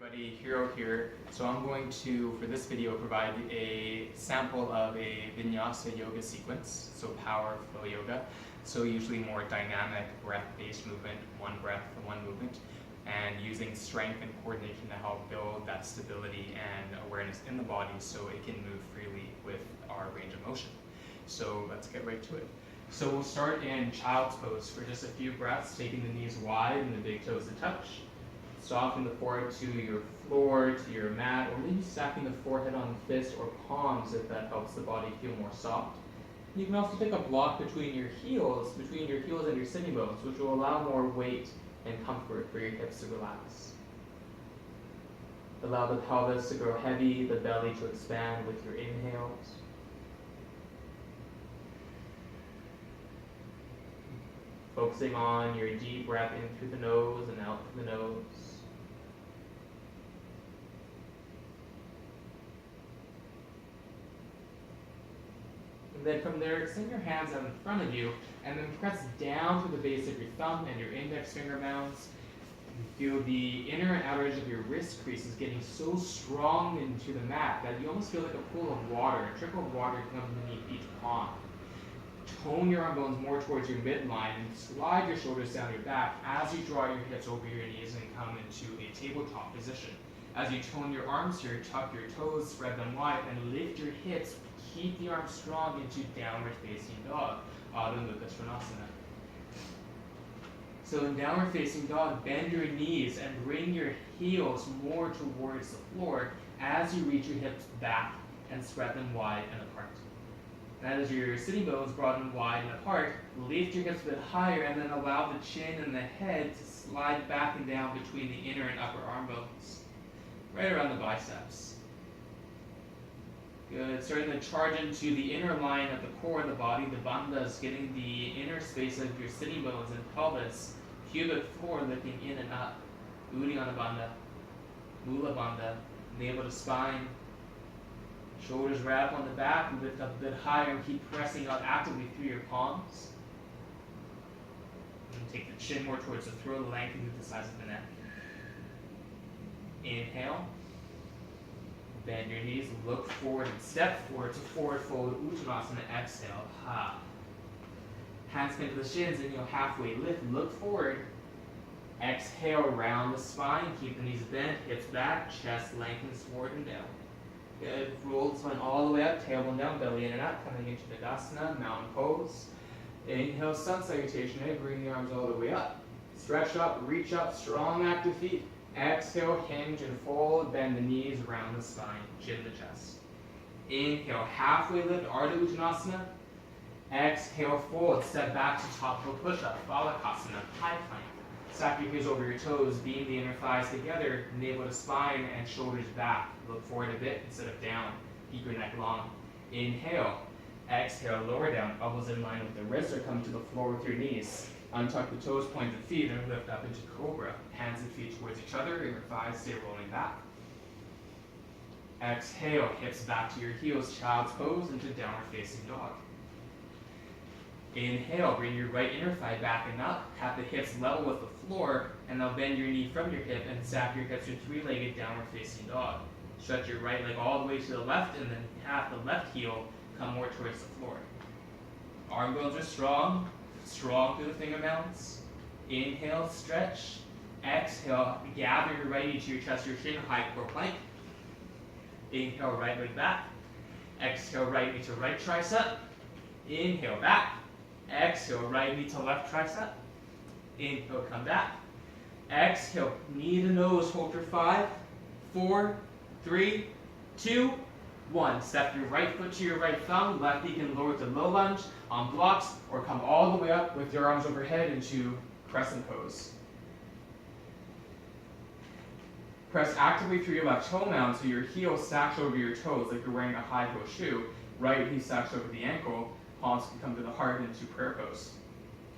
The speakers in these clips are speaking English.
everybody, Hiro here. So I'm going to, for this video, provide a sample of a Vinyasa yoga sequence, so power flow yoga. So usually more dynamic breath-based movement, one breath, one movement, and using strength and coordination to help build that stability and awareness in the body so it can move freely with our range of motion. So let's get right to it. So we'll start in child's pose for just a few breaths, taking the knees wide and the big toes to touch. Soften the forehead to your floor, to your mat, or maybe stacking the forehead on the fist or palms if that helps the body feel more soft. You can also take a block between your heels and your sitting bones, which will allow more weight and comfort for your hips to relax. Allow the pelvis to grow heavy, the belly to expand with your inhales. Focusing on your deep breath in through the nose and out through the nose. And then from there, extend your hands out in front of you and then press down to the base of your thumb and your index finger mounds. Feel the inner and outer edge of your wrist creases getting so strong into the mat that you almost feel like a pool of water, a trickle of water comes beneath each palm. Tone your arm bones more towards your midline and slide your shoulders down your back as you draw your hips over your knees and come into a tabletop position. As you tone your arms here, tuck your toes, spread them wide, and lift your hips. Keep the arms strong into downward facing dog, Adho Mukha Svanasana. So in downward facing dog, bend your knees and bring your heels more towards the floor as you reach your hips back and spread them wide and apart. And as your sitting bones broaden wide and apart, lift your hips a bit higher and then allow the chin and the head to slide back and down between the inner and upper arm bones, right around the biceps. Good. Starting to charge into the inner line of the core of the body, the bandhas, getting the inner space of your sitting bones and pelvis, pubic floor lifting in and up. Uddiyana bandha, Mula bandha, navel to spine. Shoulders wrap on the back, lift up a bit higher and keep pressing out actively through your palms. And take the chin more towards the throat, lengthening the sides of the neck. Inhale. Bend your knees, look forward and step forward to forward fold Uttanasana. Exhale. Ha. Hands come to the shins, inhale, halfway lift, look forward. Exhale, round the spine, keep the knees bent, hips back, chest lengthens forward and down. Good. Roll the spine all the way up, tailbone down, belly in and out, coming into Tadasana, mountain pose. Inhale, sun salutation, and bring the arms all the way up. Stretch up, reach up, strong active feet. Exhale, hinge and fold, bend the knees, round the spine, chin the chest. Inhale, halfway lift, Ardha Uttanasana. Exhale, fold, step back to top toe push-up, Balakasana, high plank. Stack your heels over your toes, beam the inner thighs together, navel to spine and shoulders back. Look forward a bit instead of down. Keep your neck long. Inhale. Exhale, lower down. Elbows in line with the wrists or come to the floor with your knees. Untuck the toes, point the feet, and lift up into cobra. Hands and feet towards each other, and your thighs stay rolling back. Exhale, hips back to your heels, child's pose into downward facing dog. Inhale, bring your right inner thigh back and up. Have the hips level with the floor, and now bend your knee from your hip and stack your hips to three-legged downward facing dog. Stretch your right leg all the way to the left, and then have the left heel come more towards the floor. Arm bones are strong through the finger mounts. Inhale, stretch. Exhale, gather your right knee to your chest, your shin, high core plank. Inhale, right leg back. Exhale, right knee to right tricep. Inhale, back. Exhale, right knee to left tricep. Inhale, come back. Exhale, knee to nose, hold for 5, 4, 3, 2, 1. Step your right foot to your right thumb, left knee can lower to low lunge on blocks, or come all the way up with your arms overhead into crescent pose. Press actively through your left toe mound so your heel stacks over your toes like you're wearing a high heel shoe. Right knee stacks over the ankle, palms can come to the heart into prayer pose.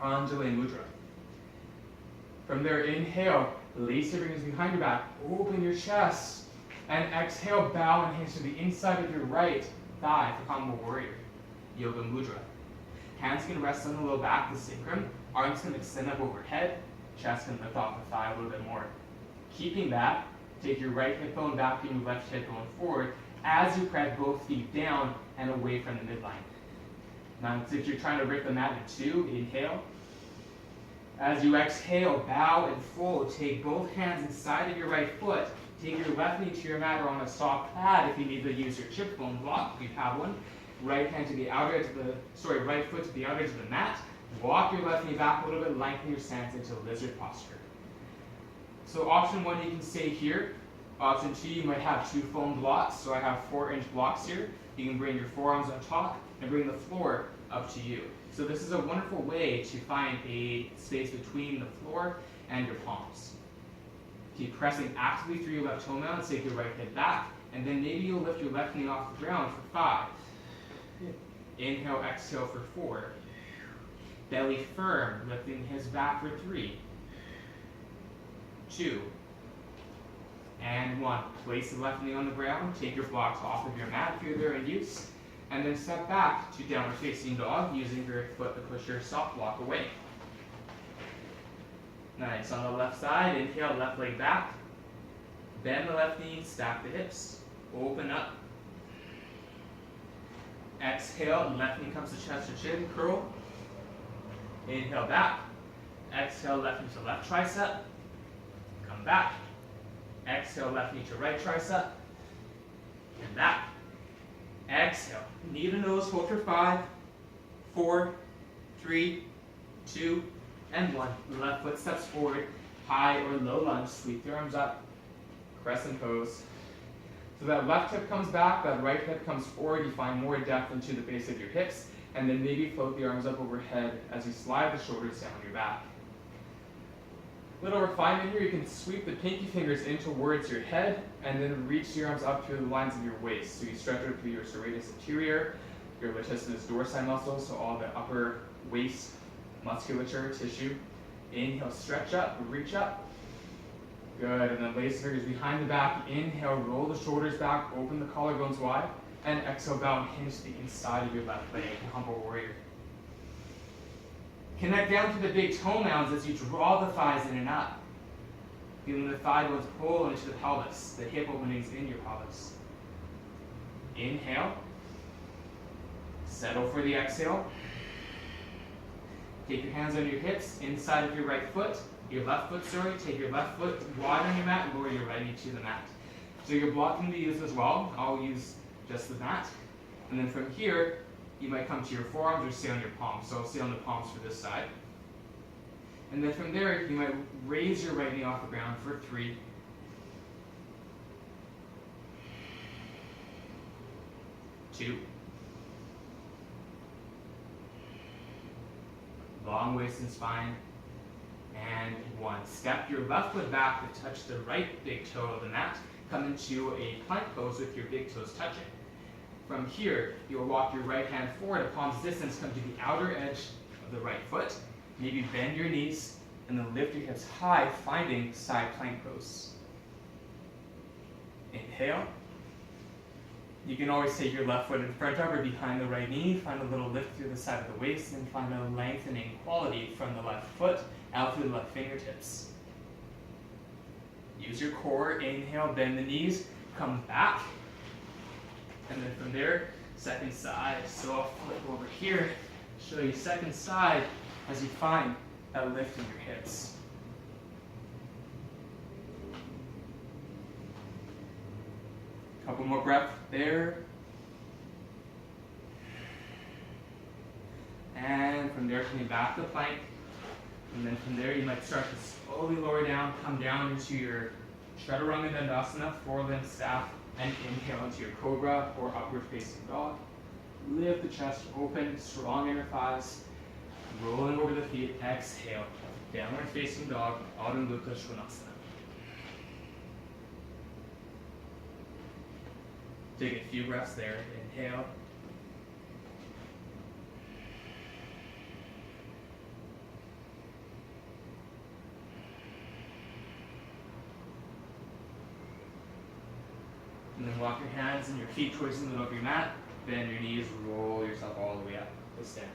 Anjali Mudra. From there, inhale, lace your fingers behind your back, open your chest, and exhale, bow and hinge to the inside of your right thigh for Combo Warrior, Yoga Mudra. Hands can rest on the low back, the sacrum. Arms can extend up overhead. Chest can lift off the thigh a little bit more. Keeping that, Take your right hip bone back and your left hip bone forward as you press both feet down and away from the midline. Now, if you're trying to rip the mat in two, inhale. As you exhale, bow and fold. Take both hands inside of your right foot. Take your left knee to your mat or on a soft pad if you need to use your chip bone block, if you have one. Right hand to the outer edge of the, right foot to the outer edge of the mat. Walk your left knee back a little bit, lengthen your stance into lizard posture. So option one, you can stay here. Option two, you might have two foam blocks. So I have 4-inch blocks here. You can bring your forearms on top and bring the floor up to you. So this is a wonderful way to find a space between the floor and your palms. Keep pressing actively through your left toe mounds, take your right hip back, and then maybe you'll lift your left knee off the ground for 5. Inhale, exhale for 4. Belly firm, lifting his back for 3, 2, and 1. Place the left knee on the ground, take your blocks off of your mat if they're in use, and then step back to downward facing dog using your foot to push your soft block away. Nice. On the left side, inhale, left leg back. Bend the left knee, stack the hips. Open up. Exhale, left knee comes to chest or chin, curl. Inhale back. Exhale, left knee to left tricep. Come back. Exhale, left knee to right tricep. And back. Exhale. Knee to nose, hold for 5, 4, 3, 2, and 1. Left foot steps forward, high or low lunge. Sweep your arms up. Crescent pose. So that left hip comes back, that right hip comes forward. You find more depth into the base of your hips, and then maybe float the arms up overhead as you slide the shoulders down your back. Little refinement here, you can sweep the pinky fingers in towards your head and then reach your arms up through the lines of your waist. So you stretch out through your serratus anterior, your latissimus dorsi muscles, so all the upper waist musculature, tissue. Inhale, stretch up, reach up. Good, and then place the fingers behind the back. Inhale, roll the shoulders back, open the collarbones wide, and exhale, bow and hinge to the inside of your left leg, humble warrior. Connect down to the big toe mounds as you draw the thighs in and up. Feeling the thigh bones pull into the pelvis, the hip openings in your pelvis. Inhale. Settle for the exhale. Take your hands on your hips, inside of your right foot. Your left foot, take your left foot wide on your mat and lower your right knee to the mat. So your block can be used as well. I'll use just the mat. And then from here, you might come to your forearms or stay on your palms. So I'll stay on the palms for this side. And then from there, you might raise your right knee off the ground for 3, 2, long waist and spine, and 1. Step your left foot back to touch the right big toe of the mat. Come into a plank pose with your big toes touching. From here, you'll walk your right hand forward at palm's distance, come to the outer edge of the right foot. Maybe bend your knees and then lift your hips high, finding side plank pose. Inhale. You can always take your left foot in front of or behind the right knee, find a little lift through the side of the waist, and find a lengthening quality from the left foot out through the left fingertips. Use your core. Inhale, bend the knees, come back. And then from there, second side. So I'll flip over here, show you second side as you find that lift in your hips. Couple more breaths there. And from there, coming back to plank. And then from there, you might start to slowly lower down, come down into your Chaturanga Dandasana, four-limb staff, and inhale into your cobra or upward facing dog. Lift the chest open, strong inner thighs, rolling over the feet. Exhale, downward facing dog, Adho Mukha Svanasana. Take a few breaths there. Inhale. And then walk your hands and your feet towards the middle of your mat. Bend your knees, roll yourself all the way up to stand.